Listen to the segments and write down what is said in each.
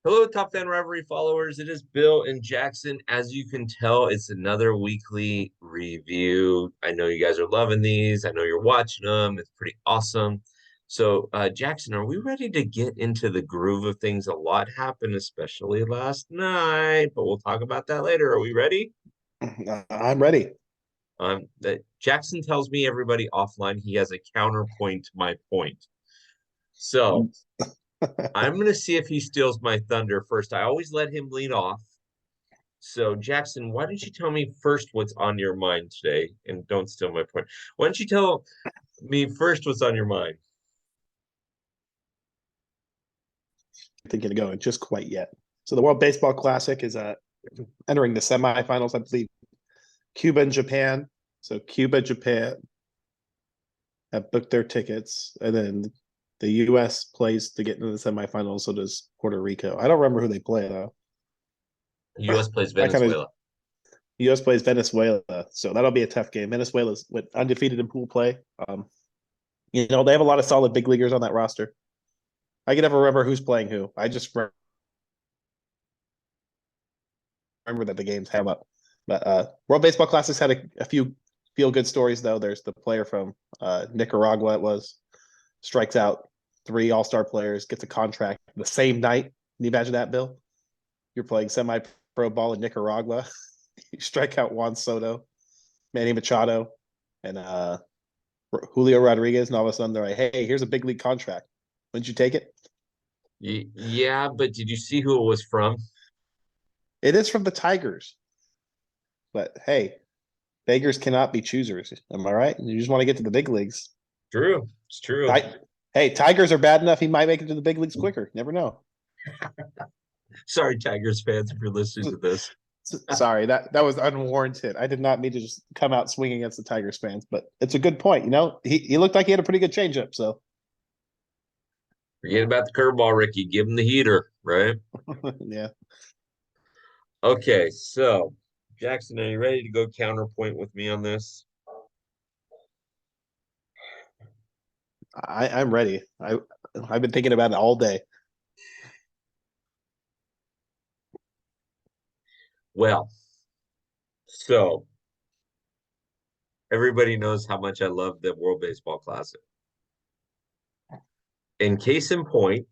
Hello, Top Fan Rivalry followers. It is Bill and Jackson. As you can tell, it's another weekly review. I know you guys are loving these. I know you're watching them. It's pretty awesome. So, Jackson, are we ready to get into the groove of things? A lot happened, especially last night, but we'll talk about that later. Are we ready? I'm ready. That Jackson tells me everybody offline he has a counterpoint to my point. So, I'm going to see if he steals my thunder first. I always let him lead off. So, Jackson, why don't you tell me first what's on your mind today? And don't steal my point. Why don't you tell me first what's on your mind? Thinking of going just quite yet. So the World Baseball Classic is entering the semifinals. I believe Cuba and Japan. So Cuba, Japan have booked their tickets, and then the U.S. plays to get into the semifinals. So does Puerto Rico. I don't remember who they play though. U.S. plays I kind of Venezuela. U.S. plays Venezuela, so that'll be a tough game. Venezuela's with undefeated in pool play. They have a lot of solid big leaguers on that roster. I can never remember who's playing who. I just remember that the games have up. But World Baseball Classics had a few feel good stories though. There's the player from Nicaragua. It was strikes out three All Star players, gets a contract the same night. Can you imagine that, Bill? You're playing semi pro ball in Nicaragua. You strike out Juan Soto, Manny Machado, and Julio Rodriguez, and all of a sudden they're like, "Hey, here's a big league contract. Wouldn't you take it?" Yeah, but did you see who it was from? It is from the Tigers, but hey, beggars cannot be choosers. Am I right? You just want to get to the big leagues. True. It's true. Hey, Tigers are bad enough. He might make it to the big leagues quicker. Never know. Sorry, Tigers fans, if you're listening to this. Sorry, that was unwarranted. I did not mean to just come out swinging against the Tigers fans, but it's a good point. He looked like he had a pretty good changeup. So Forget about the curveball, Ricky. Give him the heater, right? yeah, Okay, so Jackson, are you ready to go counterpoint with me on this? I'm ready. I've been thinking about it all day. Well, so everybody knows how much I love the World Baseball Classic. In case in point,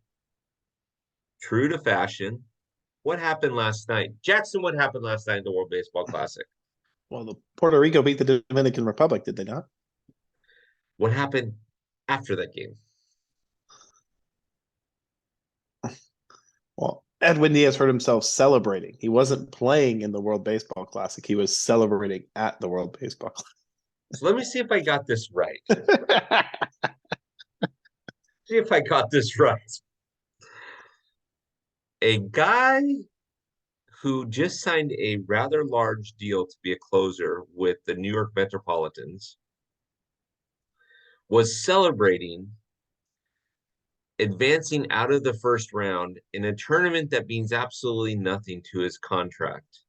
true to fashion, what happened last night? Jackson, what happened last night in the World Baseball Classic? Well, the Puerto Rico beat the Dominican Republic, did they not? What happened after that game? Well, Edwin Diaz hurt himself celebrating. He wasn't playing in the World Baseball Classic. He was celebrating at the World Baseball So let me see if I got this right. Classic. See if I got this right. A guy who just signed a rather large deal to be a closer with the New York Metropolitans was celebrating advancing out of the first round in a tournament that means absolutely nothing to his contract.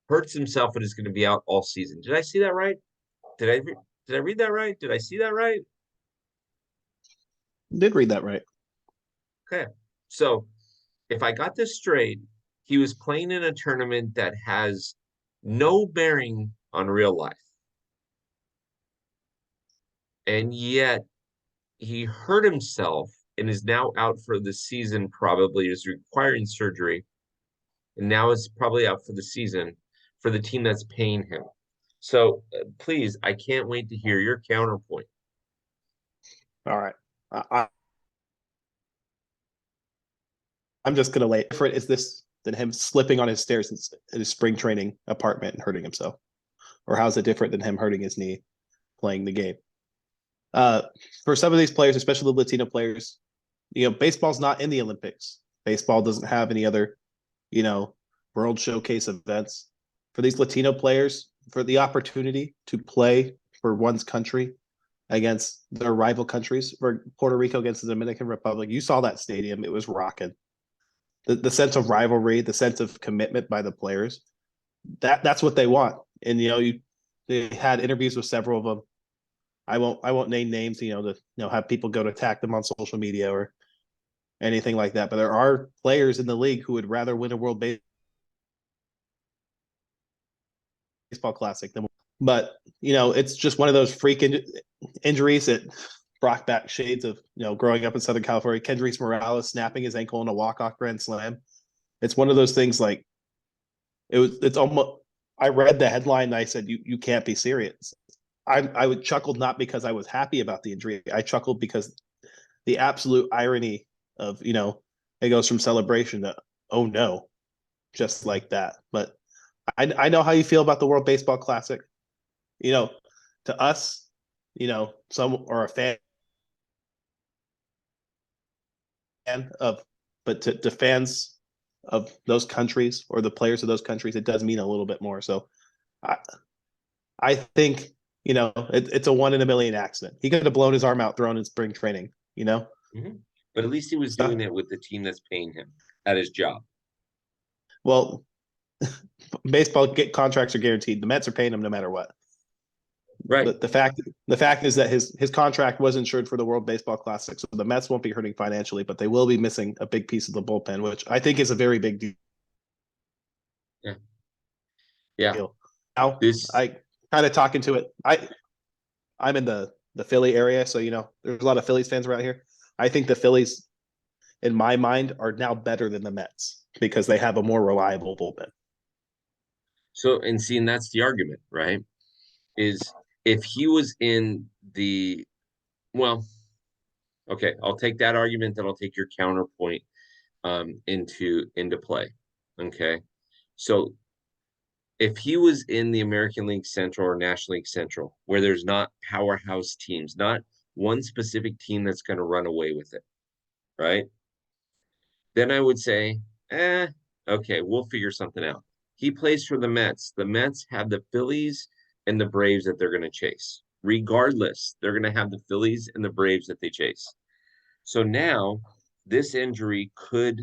Hurts himself and is going to be out all season. Did I see that right? Did I read that right? Did I see that right? Did read that right. Okay. So if I got this straight, he was playing in a tournament that has no bearing on real life. And yet he hurt himself and is now out for the season, probably is requiring surgery, and now is probably out for the season for the team that's paying him. So please, I can't wait to hear your counterpoint. All right. I'm just gonna lay different is this than him slipping on his stairs in his spring training apartment and hurting himself, or how's it different than him hurting his knee playing the game? Uh, for some of these players, especially the Latino players, baseball's not in the Olympics. Baseball doesn't have any other, you know, world showcase events. For these Latino players, for the opportunity to play for one's country against their rival countries, for Puerto Rico against the Dominican Republic, you saw that stadium; it was rocking. The sense of rivalry, the sense of commitment by the players, that's what they want. And they had interviews with several of them. I won't name names, to have people go to attack them on social media or anything like that. But there are players in the league who would rather win a World Baseball Classic than. But it's just one of those freak injuries that brought back shades of growing up in Southern California. Kendrys Morales snapping his ankle in a walk-off grand slam. It's one of those things like it's almost. I read the headline and I said, you can't be serious. I would chuckle not because I was happy about the injury. I chuckled because the absolute irony of it goes from celebration to oh no, just like that. But I know how you feel about the World Baseball Classic. To us, some are a fan of, but to fans of those countries or the players of those countries, it does mean a little bit more. So I think it's a 1 in a million accident. He could have blown his arm out throwing in spring training. But at least he was doing it with the team that's paying him at his job. Well, baseball contracts are guaranteed. The Mets are paying him no matter what. Right. The fact is that his contract was insured for the World Baseball Classic, so the Mets won't be hurting financially, but they will be missing a big piece of the bullpen, which I think is a very big deal. Yeah. Yeah. Now I kind of talking to it. I'm in the Philly area, so there's a lot of Phillies fans around here. I think the Phillies, in my mind, are now better than the Mets because they have a more reliable bullpen. So, and that's the argument, right? Is if he was in okay, I'll take that argument, then I'll take your counterpoint into play. Okay. So if he was in the American League Central or National League Central, where there's not powerhouse teams, not one specific team that's going to run away with it, right? Then I would say, okay, we'll figure something out. He plays for the Mets. The Mets have the Phillies and the Braves that they're going to chase. Regardless, they're going to have the Phillies and the Braves that they chase. So now this injury could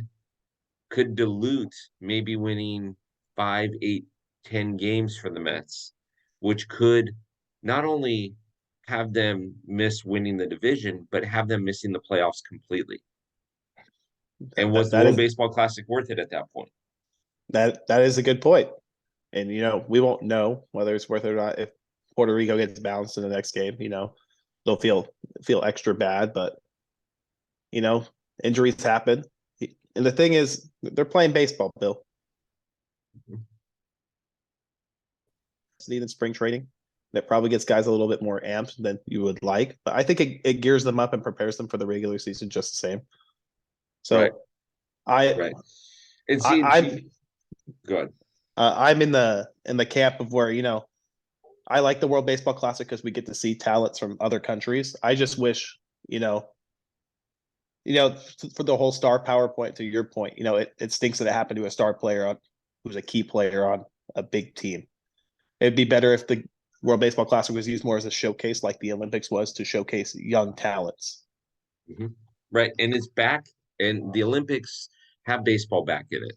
dilute maybe winning 5, 8, 10 games for the Mets, which could not only have them miss winning the division, but have them missing the playoffs completely. And was the World Baseball Classic worth it at that point? That is a good point. And we won't know whether it's worth it or not if Puerto Rico gets bounced in the next game. They'll feel extra bad, but injuries happen. And the thing is, they're playing baseball, Bill. Needed spring training. That probably gets guys a little bit more amped than you would like, but I think it gears them up and prepares them for the regular season just the same. So, right. And go ahead. I'm in the camp of where I like the World Baseball Classic because we get to see talents from other countries. I just wish for the whole star PowerPoint. To your point, it stinks that it happened to a star player who's a key player on a big team. It'd be better if the World Baseball Classic was used more as a showcase, like the Olympics was, to showcase young talents. Mm-hmm. Right, and it's back, and the Olympics have baseball back in it.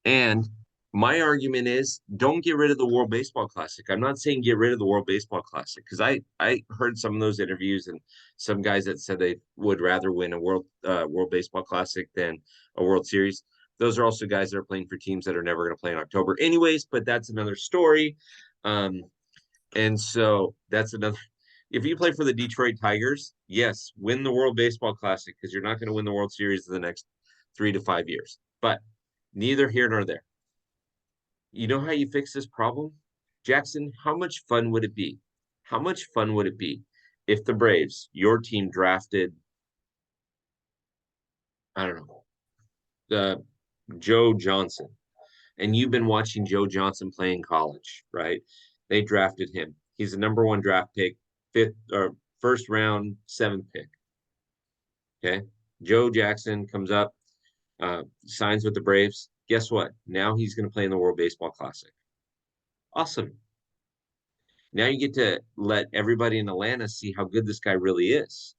And my argument is, don't get rid of the World Baseball Classic. I'm not saying get rid of the World Baseball Classic, because I heard some of those interviews and some guys that said they would rather win a World Baseball Classic than a World Series. Those are also guys that are playing for teams that are never going to play in October anyways, but that's another story. And so that's another. If you play for the Detroit Tigers, yes, win the World Baseball Classic, because you're not going to win the World Series in the next 3 to 5 years. But neither here nor there. You know how you fix this problem? Jackson, how much fun would it be? How much fun would it be if the Braves, your team, drafted, I don't know, Joe Johnson, and you've been watching Joe Johnson play in college, right? They drafted him. He's the number 1 draft pick, first round, 7th pick. Okay. Joe Jackson comes up, signs with the Braves. Guess what? Now he's going to play in the World Baseball Classic. Awesome. Now you get to let everybody in Atlanta see how good this guy really is.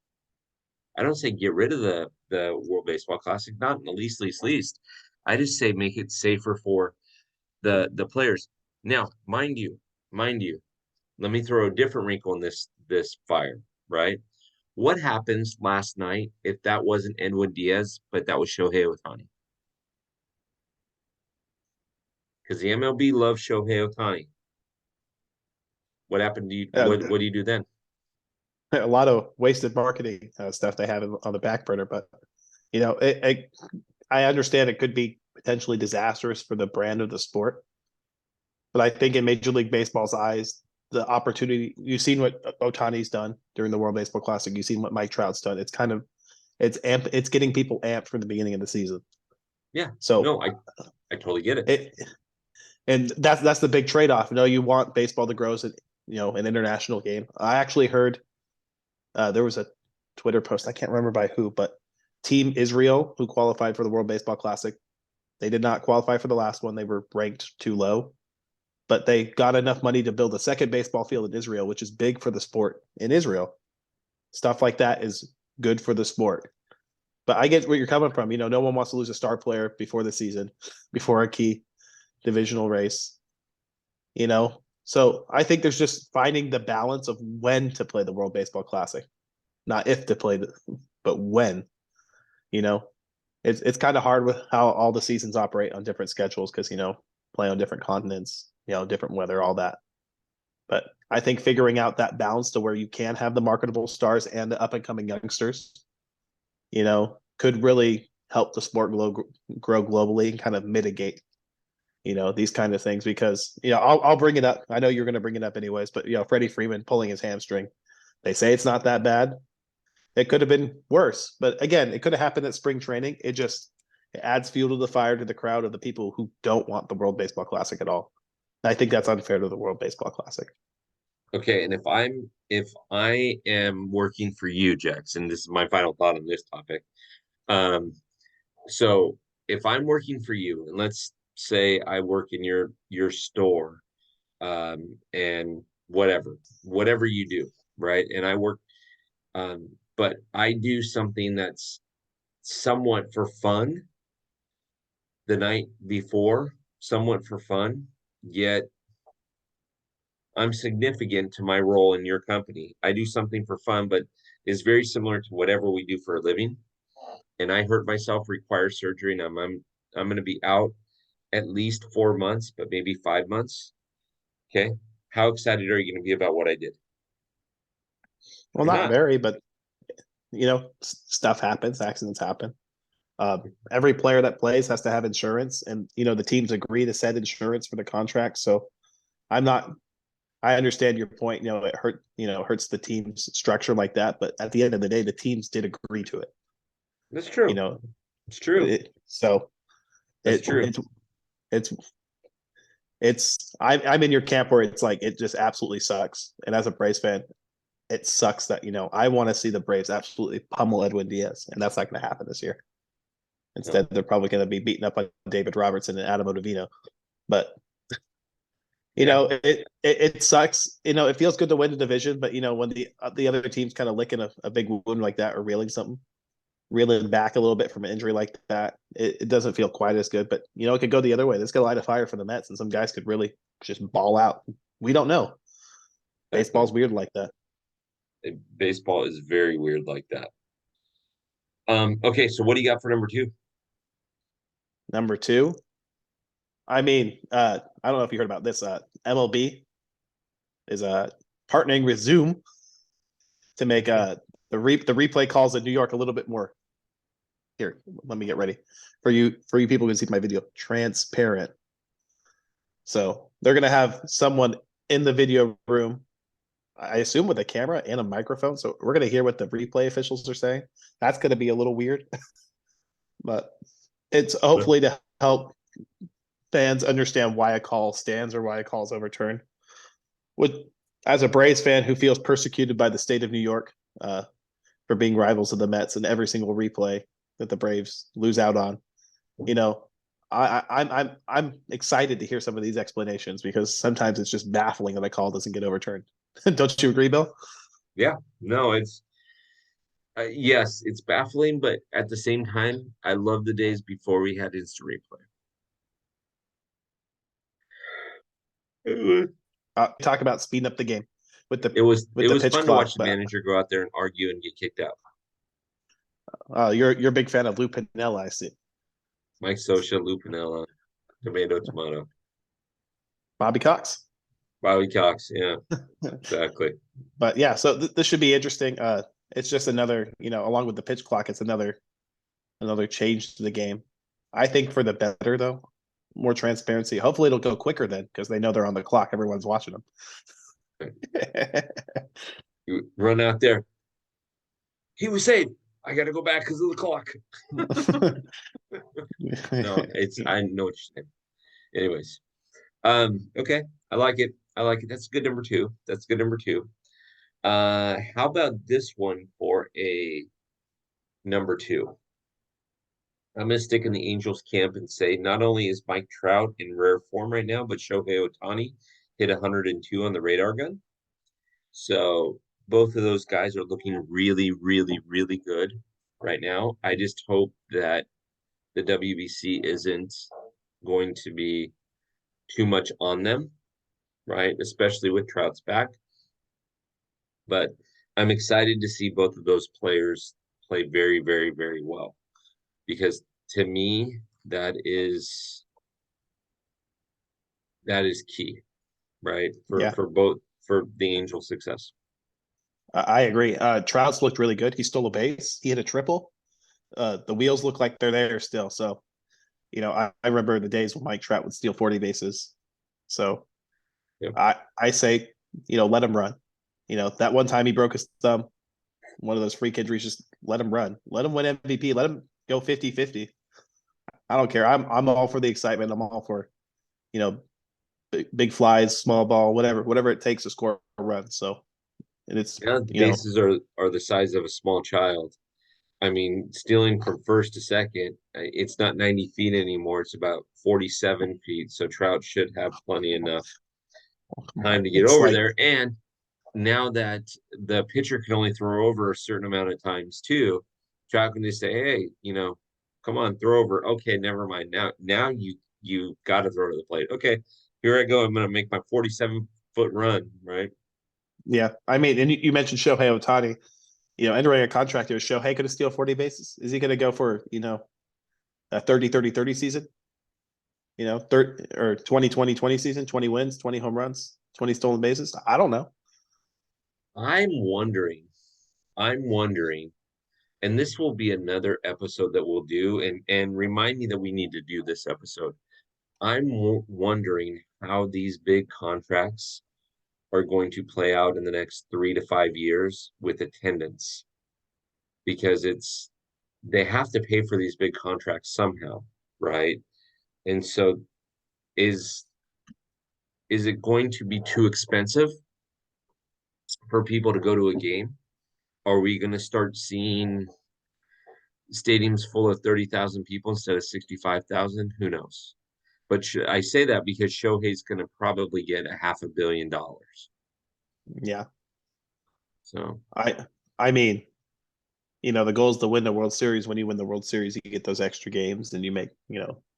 I don't say get rid of the World Baseball Classic, not in the least. I just say make it safer for the players. Now, mind you, let me throw a different wrinkle in this fire, right? What happens last night if that wasn't Edwin Diaz, but that was Shohei Ohtani? Because the MLB loves Shohei Ohtani. What happened to you? Uh, What do you do then? a lot of wasted marketing stuff they have on the back burner, but you know, I understand it could be potentially disastrous for the brand of the sport, but I think in Major League Baseball's eyes, the opportunity you've seen what Otani's done during the World Baseball Classic, you've seen what Mike Trout's done. It's kind of it's getting people amped from the beginning of the season. Yeah, So no, I totally get it. it and that's the big trade off. You want baseball to grow as an international game. I actually heard there was a Twitter post, I can't remember by who, but Team Israel, who qualified for the World Baseball Classic, they did not qualify for the last one. They were ranked too low, but they got enough money to build a second baseball field in Israel, which is big for the sport in Israel. Stuff like that is good for the sport. But I get where you're coming from. No one wants to lose a star player before the season, before a key divisional race. So I think there's just finding the balance of when to play the World Baseball Classic, not if to play, but when. You know, it's kind of hard with how all the seasons operate on different schedules because play on different continents, different weather, all that. But I think figuring out that balance to where you can have the marketable stars and the up and coming youngsters, could really help the sport grow globally and kind of mitigate these kind of things because I'll bring it up. I know you're going to bring it up anyways, but Freddie Freeman pulling his hamstring. They say it's not that bad. It could have been worse, but again, it could have happened at spring training. It adds fuel to the fire to the crowd of the people who don't want the World Baseball Classic at all. And I think that's unfair to the World Baseball Classic. Okay, and if I am working for you, Jackson, this is my final thought on this topic. So if I'm working for you, and let's say I work in your store, and whatever you do, right? And I work, but I do something that's somewhat for fun the night before, somewhat for fun, yet I'm significant to my role in your company. I do something for fun, but is very similar to whatever we do for a living. And I hurt myself, require surgery, and I'm going to be out at least 4 months, but maybe 5 months. Okay. How excited are you going to be about what I did? Well, You're not not. very, but stuff happens, accidents happen. Every player that plays has to have insurance, and the teams agree to set insurance for the contract. So I'm not. I understand your point. Hurts the team's structure like that, but at the end of the day, the teams did agree to it. That's true. You know, It's true. so That's it true. I'm in your camp where it's like it just absolutely sucks. And as a Braves fan, it sucks that I want to see the Braves absolutely pummel Edwin Diaz, and that's not going to happen this year. Instead, they're probably going to be beating up on David Robertson and Adam Ottavino. But it sucks. It feels good to win the division, but when the other team's kind of licking a big wound like that or reeling back a little bit from an injury like that, it doesn't feel quite as good. But it could go the other way. This could light a fire for the Mets, and some guys could really just ball out. We don't know. Baseball's weird like that. Baseball is very weird like that. Okay, so what do you got for number two? Number two, I mean, I don't know if you heard about this. MLB is partnering with Zoom to make the replay calls in New York a little bit more. Here, let me get ready for you people who can see my video. Transparent. So they're gonna have someone in the video room, I assume with a camera and a microphone. So we're gonna hear what the replay officials are saying. That's gonna be a little weird, but it's hopefully to help fans understand why a call stands or why a call is overturned. As a Braves fan who feels persecuted by the state of New York for being rivals of the Mets and every single replay that the Braves lose out on, I'm excited to hear some of these explanations because sometimes it's just baffling that a call doesn't get overturned. Don't you agree, Bill? Yeah, no, it's yes, it's baffling, but at the same time, I love the days before we had instant replay. Talk about speeding up the game. with the It was pitch fun to clock. watch the But manager go out there and argue and get kicked out. you're a big fan of Lou Piniella, I see. Mike Scioscia, Lou Piniella, tomato. Bobby Cox. Bobby Cox, yeah, exactly. But yeah, so this should be interesting. It's just another, along with the pitch clock, it's another change to the game. I think for the better though, more transparency. Hopefully it'll go quicker then because they know they're on the clock. Everyone's watching them. You run out there. He was safe. I got to go back because of the clock. No, I know what you're saying. Anyways, okay, I like it. That's good number two. How about this one for a number two? I'm gonna stick in the Angels camp and say not only is Mike Trout in rare form right now, but Shohei Ohtani hit 102 on the radar gun. So both of those guys are looking really, really, really good right now. I just hope that the WBC isn't going to be too much on them, right? Especially with Trout's back. But I'm excited to see both of those players play very, very, very well. Because to me, that is key, right? For the Angels' success. I agree. Trout's looked really good. He stole a base. He hit a triple. The wheels look like they're there still. So, I remember the days when Mike Trout would steal 40 bases. So yep. I say, let him run. That one time he broke his thumb, one of those freak injuries, just let him run. Let him win MVP. Let him go 50-50. I don't care. I'm all for the excitement. I'm all for, big flies, small ball, whatever it takes to score a run. So, and it's the bases are the size of a small child. I mean, stealing from first to second, it's not 90 feet anymore. It's about 47 feet. So Trout should have plenty enough time to get over there. And now that the pitcher can only throw over a certain amount of times too, Trout can just say, hey, come on, throw over. Okay, never mind. Now you got to throw to the plate. Okay, here I go. I'm going to make my 47-foot run, right? Yeah. I mean, and you mentioned Shohei Ohtani, entering a contract here. Is Shohei going to steal 40 bases? Is he going to go for, a 30-30-30 season? 30 or 20-20-20 season, 20 wins, 20 home runs, 20 stolen bases? I don't know. I'm wondering, and this will be another episode that we'll do, and remind me that we need to do this episode. I'm wondering how these big contracts are going to play out in the next 3 to 5 years with attendance, because they have to pay for these big contracts somehow, right? And so is it going to be too expensive for people to go to a game? Are we going to start seeing stadiums full of 30,000 people instead of 65,000? Who knows? But I say that because Shohei's going to probably get $500 million. Yeah. So I mean, the goal is to win the World Series. When you win the World Series, you get those extra games and you make,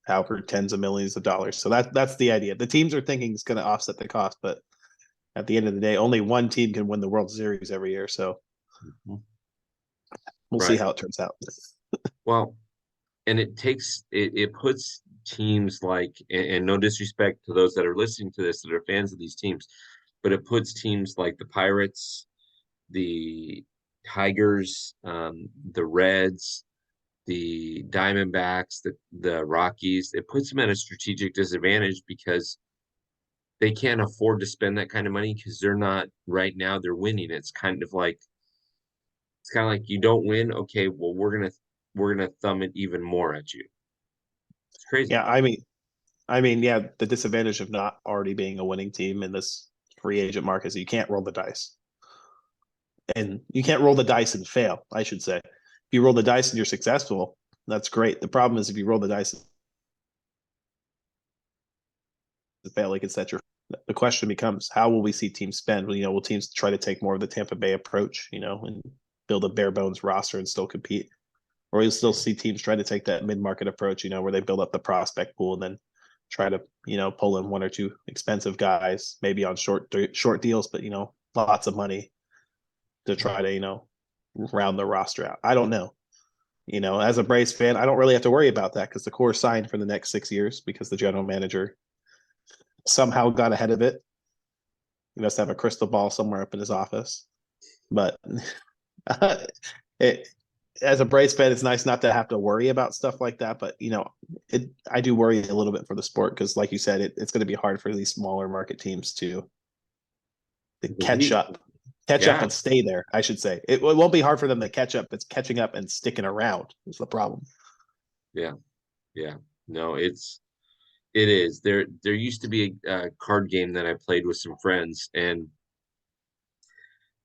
however tens of millions of dollars. So that's the idea. The teams are thinking it's going to offset the cost, but at the end of the day, only one team can win the World Series every year. So we'll see how it turns out. Well, and it puts teams like, and no disrespect to those that are listening to this that are fans of these teams, but it puts teams like the Pirates, the Tigers, the Reds, the Diamondbacks, the Rockies. It puts them at a strategic disadvantage because they can't afford to spend that kind of money because they're not right now. They're winning. It's kind of like you don't win. Okay, well we're gonna thumb it even more at you. It's crazy. Yeah, I mean, yeah, the disadvantage of not already being a winning team in this free agent market is you can't roll the dice. And you can't roll the dice and fail, I should say. If you roll the dice and you're successful, that's great. The problem is if you roll the dice and fail, like etc. The question becomes, how will we see teams spend? Well, will teams try to take more of the Tampa Bay approach, and build a bare bones roster and still compete? Or you'll still see teams try to take that mid-market approach, where they build up the prospect pool and then try to, pull in one or two expensive guys, maybe on short deals, but lots of money to try to, round the roster out. I don't know. As a Braves fan, I don't really have to worry about that because the core signed for the next 6 years because the general manager somehow got ahead of it. He must have a crystal ball somewhere up in his office. But it, as a Braves fan, it's nice not to have to worry about stuff like that. But I do worry a little bit for the sport because, like you said, it's going to be hard for these smaller market teams to catch up and stay there. I should say it won't be hard for them to catch up. It's catching up and sticking around is the problem. Yeah. No, it is. There used to be a card game that I played with some friends, and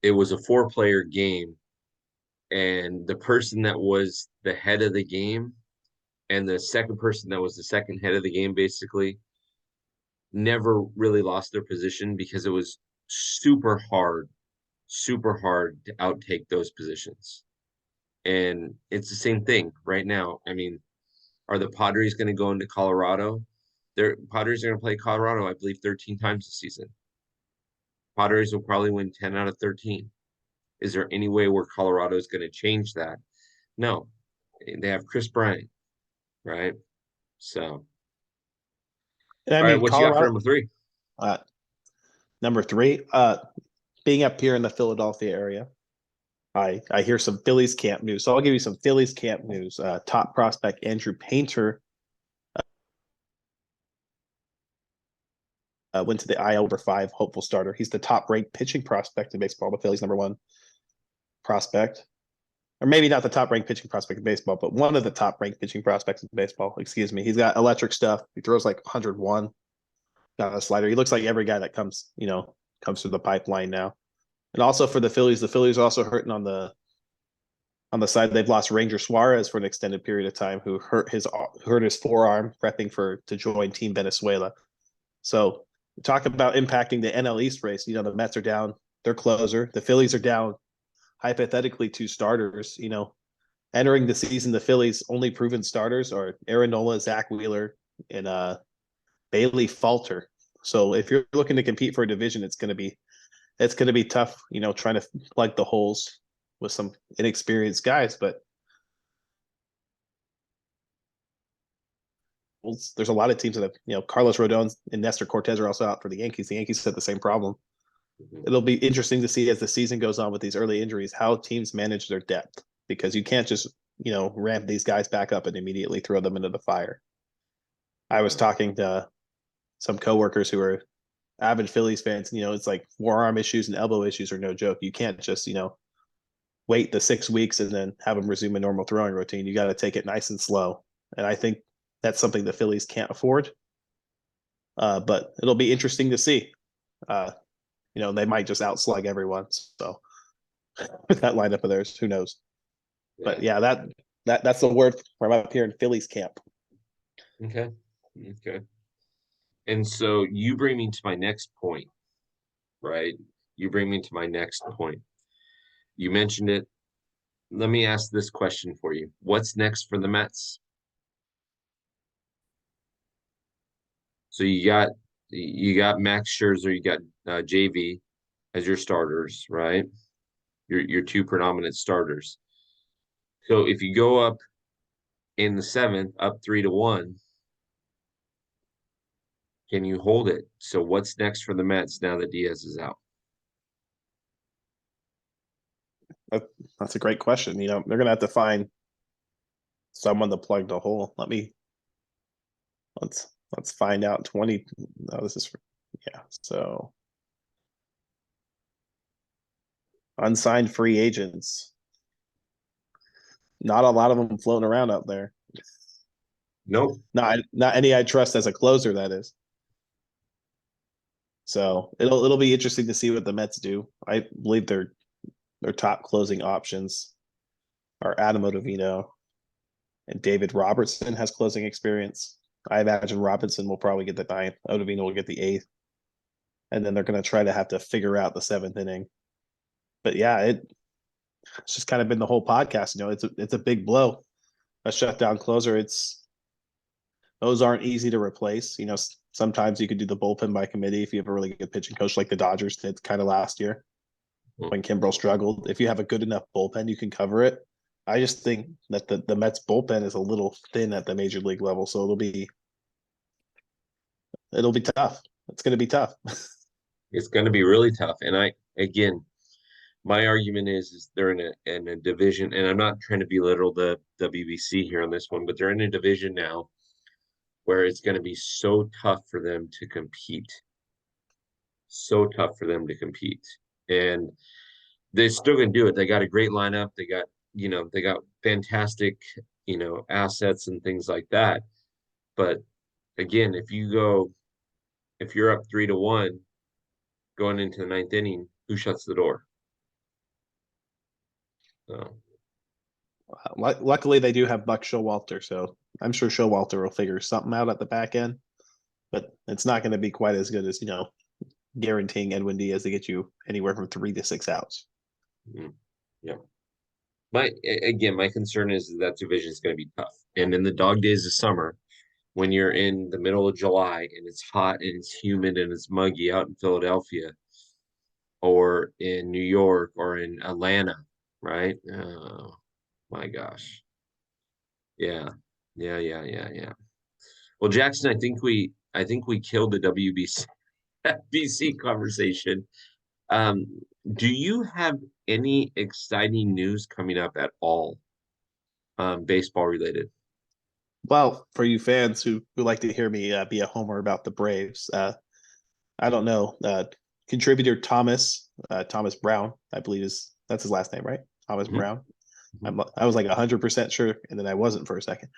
it was a 4-player game, and the person that was the head of the game and the second person that was the second head of the game basically never really lost their position because it was super hard to outtake those positions. And it's the same thing right now. I mean, are the Padres going to go into Colorado? Their Padres are going to play Colorado, I believe, 13 times this season. Padres will probably win 10 out of 13. Is there any way where Colorado is going to change that? No. They have Chris Bryant, right? So, And all right, what you got for number 3? Number 3, being up here in the Philadelphia area, I hear some Phillies camp news. So I'll give you some Phillies camp news. Top prospect Andrew Painter went to the IL over 5 hopeful starter. He's the top ranked pitching prospect in baseball. The Phillies #1 prospect, or maybe not the top ranked pitching prospect in baseball, but one of the top ranked pitching prospects in baseball. Excuse me. He's got electric stuff. He throws like 101. Got a slider. He looks like every guy that comes through the pipeline now. And also for the Phillies are also hurting on the side. They've lost Ranger Suarez for an extended period of time, who hurt his forearm prepping to join Team Venezuela. So talk about impacting the NL East race. The Mets are down their closer. The Phillies are down hypothetically 2 starters. Entering the season, the Phillies' only proven starters are Aaron Nola, Zach Wheeler, and Bailey Falter. So if you're looking to compete for a division, it's going to be tough, trying to plug the holes with some inexperienced guys. But there's a lot of teams that have, Carlos Rodon and Nestor Cortez are also out for the Yankees. The Yankees had the same problem. It'll be interesting to see as the season goes on with these early injuries, how teams manage their depth, because you can't just, ramp these guys back up and immediately throw them into the fire. I was talking to some coworkers who are avid Phillies fans. It's like forearm issues and elbow issues are no joke. You can't just, wait the 6 weeks and then have them resume a normal throwing routine. You got to take it nice and slow. And I think that's something the Phillies can't afford. But it'll be interesting to see. They might just outslug everyone. So with that lineup of theirs, who knows? Yeah. But yeah, that's the word from up here in Phillies camp. Okay. And so you bring me to my next point, right? You mentioned it. Let me ask this question for you. What's next for the Mets? So you got Max Scherzer, you got JV as your starters, right? Your 2 predominant starters. So if you go up in the 7th, up 3-1, can you hold it? So what's next for the Mets now that Diaz is out? That's a great question. They're going to have to find someone to plug the hole. Let's find out. 20. No, this is so unsigned free agents. Not a lot of them floating around out there. Nope. Not any I trust as a closer, that is. So it'll be interesting to see what the Mets do. I believe their top closing options are Adam Ottavino and David Robertson has closing experience. I imagine Robinson will probably get the 9th. Ottavino will get the 8th. And then they're going to try to have to figure out the 7th inning. But yeah, it's just kind of been the whole podcast. It's a big blow. A shutdown closer. Those aren't easy to replace. Sometimes you could do the bullpen by committee if you have a really good pitching coach like the Dodgers did kind of last year. when Kimbrel struggled. If you have a good enough bullpen, you can cover it. I just think that the Mets bullpen is a little thin at the major league level, so it'll be tough. It's going to be tough. It's going to be really tough. And again, my argument is they're in a division, and I'm not trying to belittle the WBC here on this one, but they're in a division now where it's going to be so tough for them to compete. So tough for them to compete. And they're still going to do it. They got a great lineup. They got fantastic, assets and things like that. But again, if you're up 3-1 going into the ninth inning, who shuts the door? So Luckily, they do have Buck Showalter, so I'm sure Showalter will figure something out at the back end. But it's not going to be quite as good as guaranteeing Edwin Diaz to get you anywhere from 3 to 6 outs. Yeah. My concern is that division is going to be tough. And in the dog days of summer, when you're in the middle of July and it's hot and it's humid and it's muggy out in Philadelphia or in New York or in Atlanta, right? Oh my gosh. Yeah. Well, Jackson, I think we killed the WBC BC conversation. Do you have any exciting news coming up at all, baseball related? Well, for you fans who like to hear me be a homer about the Braves, I don't know. Contributor Thomas Brown, I believe that's his last name, right? Thomas Brown. I was like 100% sure, and then I wasn't for a second.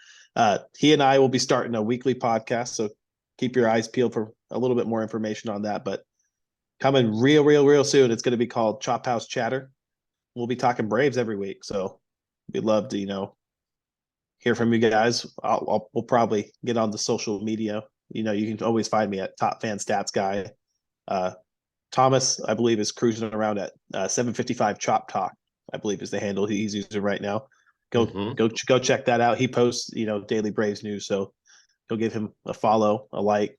He and I will be starting a weekly podcast, so keep your eyes peeled for a little bit more information on that. But coming real soon, it's going to be called Chop House Chatter. We'll be talking Braves every week, so we'd love to hear from you guys. We'll probably get on the social media. You can always find me at Top Fan Stats Guy. Thomas, I believe, is cruising around at 755 Chop Talk, I believe is the handle he's using right now. Go check that out. He posts, daily Braves news. So go give him a follow, a like,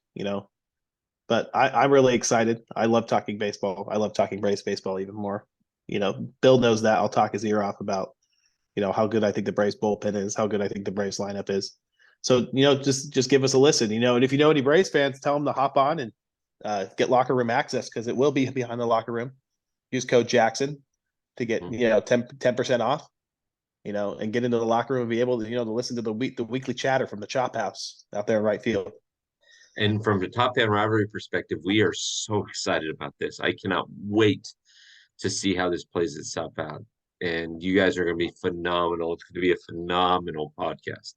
But I'm really excited. I love talking baseball. I love talking Braves baseball even more. Bill knows that. I'll talk his ear off about, how good I think the Braves bullpen is, how good I think the Braves lineup is. So, just give us a listen, and if you know any Braves fans, tell them to hop on and get locker room access, because it will be behind the locker room. Use code Jackson to get 10% off, and get into the locker room and be able to to listen to the weekly chatter from the Chop House out there in right field. And from the Top Fan rivalry perspective, we are so excited about this. I cannot wait to see how this plays itself out. And you guys are going to be phenomenal. It's going to be a phenomenal podcast.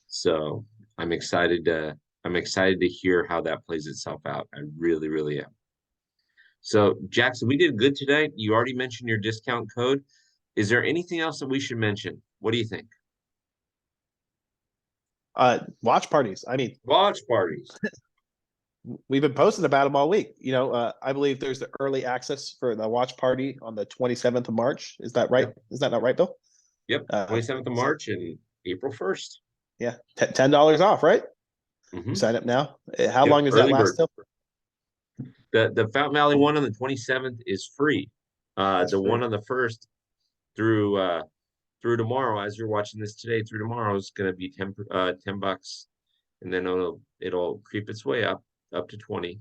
So I'm excited to hear how that plays itself out. I really, really am. So Jackson, we did good today. You already mentioned your discount code. Is there anything else that we should mention? What do you think? Watch parties. Watch parties. We've been posting about them all week. I believe there's the early access for the watch party on the 27th of March. Is that right? Yep. Is that not right, Bill? Yep. 27th of March and April 1st. Yeah. $10 off, right? You sign up now. How long does that last till? The Fountain Valley one on the 27th is free. The one on the 1st through tomorrow, as you're watching this today, through tomorrow is going to be $10, and then it'll creep its way up to 20.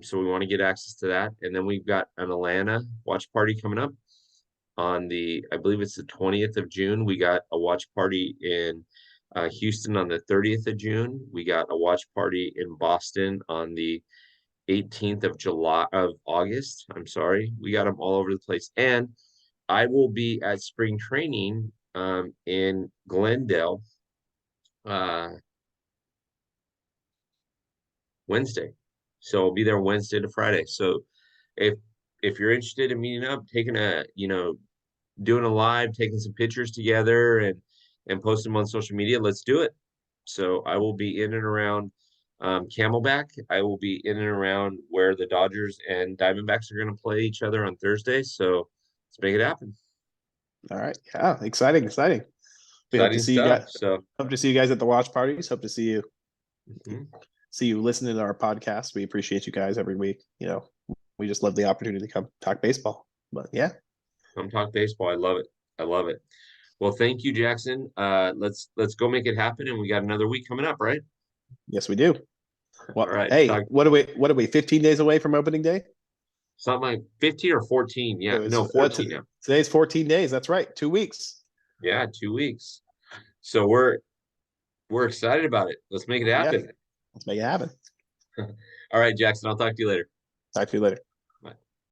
So we want to get access to that, and then we've got an Atlanta watch party coming up on I believe it's the 20th of June. We got a watch party in Houston on the 30th of June. We got a watch party in Boston on the 18th of August. I'm sorry, we got them all over the place, and I will be at spring training in Glendale Wednesday. So I'll be there Wednesday to Friday. So if you're interested in meeting up, doing a live, taking some pictures together and post them on social media, let's do it. So I will be in and around Camelback. I will be in and around where the Dodgers and Diamondbacks are going to play each other on Thursday. So let's make it happen. All right. Yeah. Exciting. We hope to see you guys. So hope to see you guys at the watch parties. Hope to see you. See you listening to our podcast. We appreciate you guys every week. We just love the opportunity to come talk baseball. But yeah, Come talk baseball. I love it. I love it. Well, thank you, Jackson. Let's go make it happen, and we got another week coming up, right? yes, we do. All Well, right. hey, what are we 15 days away from opening day? Something like 15 or 14. Yeah, no, 14 now. Today's 14 days. That's right. 2 weeks. Yeah, 2 weeks. So we're excited about it. Let's make it Yeah, happen. let's make it happen. All right, Jackson. I'll talk to you later. Talk to you later.